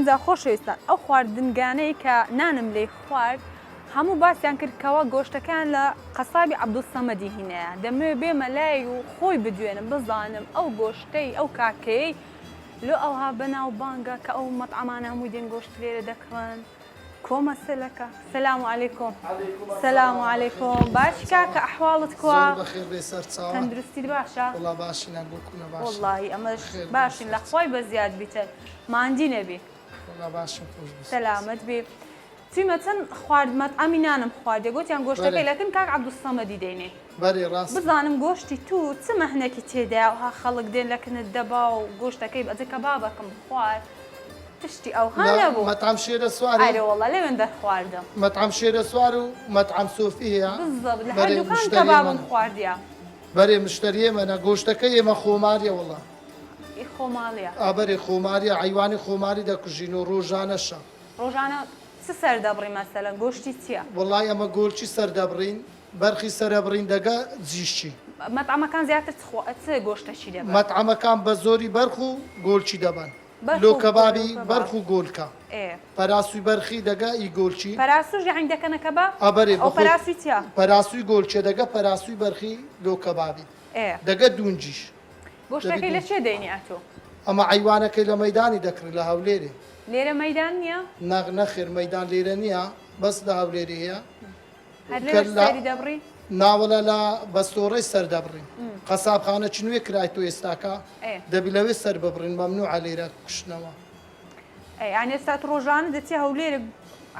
اینجا خۆشەویستان ئەو خواردنگانەی کە نانم لێی خوارد هەموو باسییان کرد کەەوە گۆشتەکان لە قەسابی عەبدولسەمەدی هینەیە دەمەوێت بێمە لای و خۆی بدوێنم بزانم ئەو گۆشتەی ئەو کاکەی لۆ ئەوها بەناو بانگە کە ئەو مەطعەمانە هەمووی دێن گۆشت لێرە دەکڕن کۆمەسەلەکە سەلام عەلەیکۆم سەلام عەلەیکۆم باش کاکە ئەحواڵت کوا تەندروستیت باشە والله باشینان بۆکوونە باش واللهی ئەمەش باشین لە خۆی بە زیاد بیتر ماندی نەبی والله باشم خۆش بێ سەلامەت بێ چیمە چەند خواردمەت ئەمینانم خواردێ گوتیان گۆشتەکەی لەکن کاک عەبدولسەمەدی دەینێ بەێ ڕاست بزانم گۆشتی تو چ مەحنەکی تێدا وها خەڵک دێن لەکنت دەبا و گۆشتەکەی بەجە کەبابەکەم خوارد تشتی ئەو ها نەبوو مەطعەم شێرە سواری ئەرێ وەڵڵا لەوێن دەخواردم مەطعەم شێرە سوار و مەطعەم سۆفی هەیە بالضبط لە هەردووکان کەبابم خواردیە بەرێ مشتریە منە گۆشتەکەی ئێمە خۆماریە وڵا ئی خۆماڵیە ئابەرێ خۆماریە عیوانی خۆماری دەکوژین و ڕۆژانەشە ڕۆژانە چ سەر دەبڕی مەسەلەن گۆشتی چییە؟ وڵای ئەمە گۆلچی سەردەبڕین بەرخی سەرەبڕین دەگا جیشتی مەطعەمەکان زیاتر چ گۆشتەشی دەبن؟ مەطعەمەکان بە زۆری بەرخ و گۆلچی دەبن لۆ کەبابی بەرخ و گۆلکە پەراسووی بەرخی دەگا ئی گۆلچی پەراسوش یعنی دەکەنە کەباب؟ ئەبەرێ ئەو پەراسووی چییە؟ پەراسووی گۆلچێ دەگە پەراسووی بەرخی لۆ کەبابی دەگە دوونجیش گۆشتەکەی لە چێ دەینی ئەتۆ؟ ئەمە عیوانەکەی لە مەیدانی دەکڕی لە هەولێرێ لێرە مەیدان نییە؟ نەخێر مەیدان لێرە نییە بەس لە هەولێرە هەیە هەر لێرە سەری دەبڕی؟ ناوەڵە لە بەستۆڕەی سەر دەبڕین قەسابخانە چنوێ کرای تۆ ئێستاکە دەبی لەوێ سەر ببڕین مەمنوعە لێرە کوشتنەوە یعنی ئێستا ڕۆژانە دەچی هەولێرە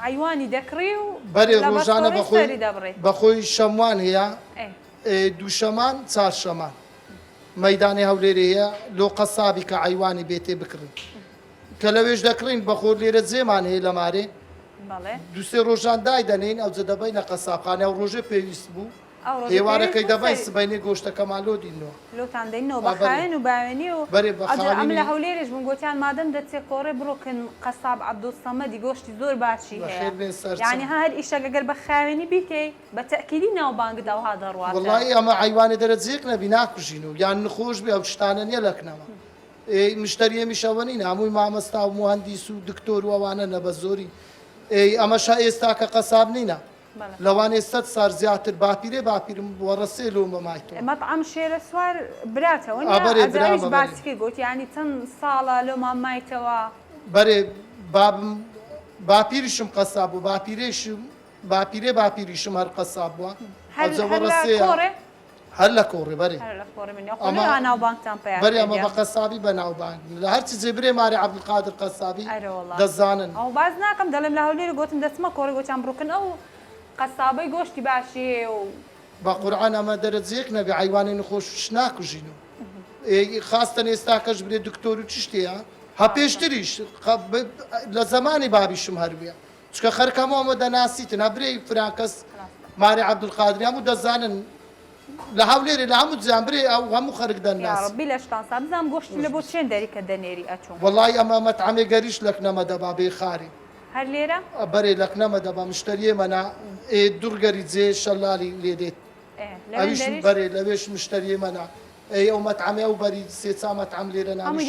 عیوانی دەکڕی و بەرێ ڕۆژانە بەخۆی شەموان هەیە دووشەمان چارشەمان مەیدانی هەولێرە هەیە لۆ قەسابی کە عیوانی بێتێ بکڕین کە لەوێش دەکڕین بەخۆر لێرە جێمان هەیە لە مارێ دووسێ ڕۆژان دای دەنین ئەو جە دەبین لە قەسابخانە و ڕۆژێ پێویست بوو هێوارەکەی دەبین سبینێ گۆشتەکەمان لۆ دینەوە لۆتان دەینەوە بەخاوێن و باوێنی و ئەم لە هەولێرش بوون گوتیان مادەم دەچێ کۆڕێ بڕۆکن قەساب عەبدولسەمەدی گۆشتی زۆر باشی هەیە یعنی هەر ئیشەک ئەگەر بە خاوێنی بیکەی بە تەئکیدی ناو بانگداوها دەڕواتە وەڵڵی ئەمە عیوانێ دەرەجێک نەبی ناکوژین و یان نخۆش بێ ئەو شتانە نیە لەکنەوە مشتریەمیشەوە نین هەمووی مامەستا و مهندیس و دکتۆر و ئەوانە نە بە زۆری ئەمەشا ئێستا کە قەساب نینە لەوانێ سەد سار زیاتر باپیرێ باپیرم وەڕەسێ لۆ مەمایتەوە مەطعەم شێرە سوار براتەوە ئەجایش باسیکەی گوت یعنی چەند ساڵە لۆ مامایتەوە بەرێ بابم باپیریشم قەساب بوو باپیرێ باپیریشم هەر قەساب بووە هەر لە کۆڕێ بەرێ بەرێ ئەمە بە قەسابی بەناوبانگ لە هەرچی جێبرێ ماری عەبدولقادر قەسابی دەزانن ئەو باز ناکەم دەڵێم لە هەولێرە گوتم دەچمە کۆڕی گوتیان بڕۆکن ئەو قەسابەی گۆشتی باشی و بە قورعان ئەمە دەرەجەیەک نەبێ عیوانی نەخۆش ناکوژین و خاستن ئێستا کەش برێ دکتۆر و چ شتەیە هە پێشتریش لە زمانی بابیشم هەرویە چکە خەرکەمەوە دەناسیتن هەبرێ فران کەس ماری عەبدولقادری هەموو دەزانن لە هەولێرە لە هەموو جیانبرێ ئەو هەموو خەرک دەناسی ڕەبی لە شتانسا بزانم گۆشتی لە بۆ چێن دەریکە دەنێری ئەچوون وەڵڵی ئەمە مەطعەمێ گەریش لەکنەمە دەبا بێ خاری هەر لێرە بەرێ لەکنەمە دەبا مشتریە مەنا دوورگەری جێ شەلالی لێ دێت ئەویش بەرێ لەوێش مشتریە مەنا ئەو مەطعەمێ ئەو بەری سێ چا مەطعەم لێرە ناویش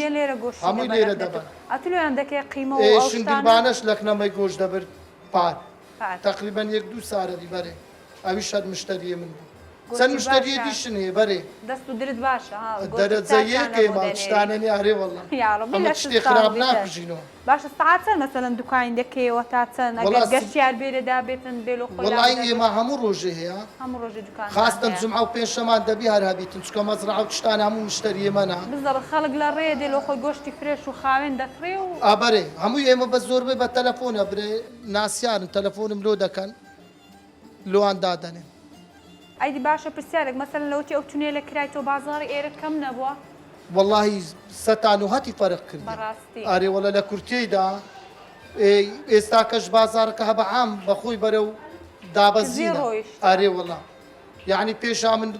هەمووی لێرە دەبن ئەتلویان دەکەی قیمە و شنگلبانەش لەکنەمەی گۆشت دەبرد پار تقریبەن 1-2 سارەری بەرێ ئەویش هەر مشتریە من بوو چەند مشتریە دیشن هەیە بەرێ دەست و درت باشە دەرەجە یەکێ ماچتانەنی ئارێ وەڵڵا ئەمە شتێ خراپ ناکوژینەوە باشە ساعات چەند مەسەلەن دوکان دەکەیەوە تا چەند ئەگەر گەشتیار بێرەدا بێتن بێلۆ وەڵای ئێمە هەموو ڕۆژێ هەیە هەموو ڕۆژێ دوکان خاستن جمعە و پێنجشەمان دەبی هەر هەبیتن چکە مەزرعە و تشتان هەموو مشتریە مەنا بزەڕ خەڵک لە ڕێ دێ لۆ خۆی گۆشتی فرێش و خاوێن دەکڕێ و ئابەرێ هەمووی ئێمە بە زۆربەی بە تەلەفۆنە برێ ناسیارن تەلەفۆنم لۆ دەکەن لۆوان دادەنێن ئەیدی باشە پرسیارێک مەسەلەن لەوتی ئەو تونێ لە کرای تۆ بازاڕی ئێرە کەم نەبووە واللهی سەتان و هەتی فەرق کرد ئارێ وەڵە لە کورتیدا ئێستا کەش بازارەکە هەبە عام بەخۆی بەرە و دابەزینە ئارێ وەڵا یعنی پێشا من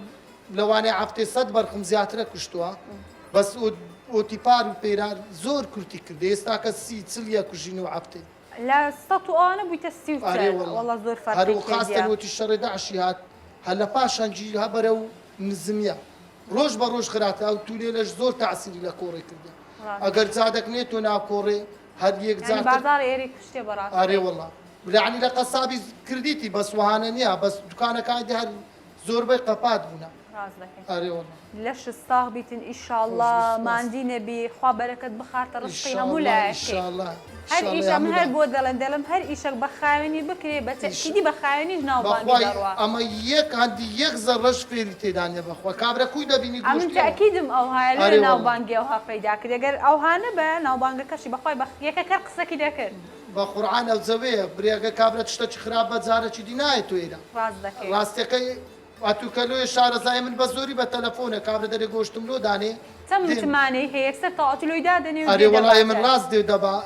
لەوانێ هەفتێ 100 بەرخم زیاترە کوشتووە بەس ئۆتیپار و پەیرار زۆر کورتی کرد ئێستا کە 30-40 کوژین و هەفتێ لە 100 ئەوانە بوویتە 30 وەڵا زۆر فەرقی هەرو خاستن وتی شەڕێ داعشی هات هەر لە پاشانجی هەبەرە و نزمیە ڕۆژ بە ڕۆژ خراتە ئەو تونێلەش زۆر تاسیری لە کۆڕێ کردە ئەگەر جادەک نێت تۆ ناو کۆڕێ هەر یەک يعني بازار ئێری کوشتێ بەڕاستی ئارێ وەڵا لەعنی لە قەسابی کردیتی بەس وهانە نییە بەس دوکانەکانی هەر زۆربەی قەپات بوونە ڕاست دەکەی ئارێ وەڵا لەش ساغ بیتن ئیشاءالله ماندی نەبی خوا بەرەکەت بخاتە ڕزقی هەموو لایەکێ هەر ئیش ئەم هەر بۆ دەڵێم هەر ئیشەک بە خاوێنی بکرێ بە تەکیدی بە خاوێنیش ناوبانگی دەڕوا ئەمە یەک هەندی یەک زەڕەش فێری تێدانێ بەخوا کابرا کوی دەبینی ئەمن تەکیدم ئەو هایە لە ناوبانگی ئەوها پەیدا کرد ئەگەر ئەوهانە بە ناوبانگەکەشی بەخوای یەکە کەر قسەکی دەکرد بە قورعان ئەو زەوەیە برێگە کابرا تشتێکی خراپ بە جارێکی دی نایێت تۆ ئێرە ڕاست دەکەی ڕاستەکەی ئەتوکەلۆی شارەزای من بە زۆری بە تەلەفۆنە کابرا دەرێ گۆشتم لۆ دانێ چەند متمانەی هەیە یەکسەر تەواتی دادەنێ و ئەرێ وەڵای من ڕاست دێ دەبا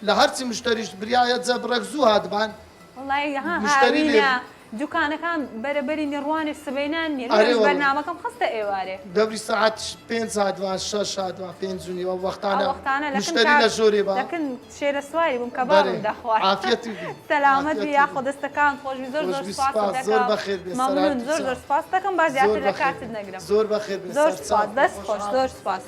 لە هەرچی مشتریش بریایە جەبڕێک زوو هاتبان وڵی هاوینە دوکانەکان بەرەبەری نێڕوانی سبەینان نیە بەرنامەکەم خستە ئێوارێ دەبری ساعت 5 ساعتوان 6 ساعتوان 5 و وەختانە مشتری لە زۆرێ بە دەکن شێرە سواری بووم کە باڵم دەخوات عافیەتی سەلامەتی یاخۆ دەستەکان خۆشوی زۆر سپاس زۆر بەخێر بێ مەمنون زۆر سپاس دەکەم با زیاتر لە کاتت نەگرم زۆر بەخێر بێ زۆر سپاس دەست خۆش زۆر سپاس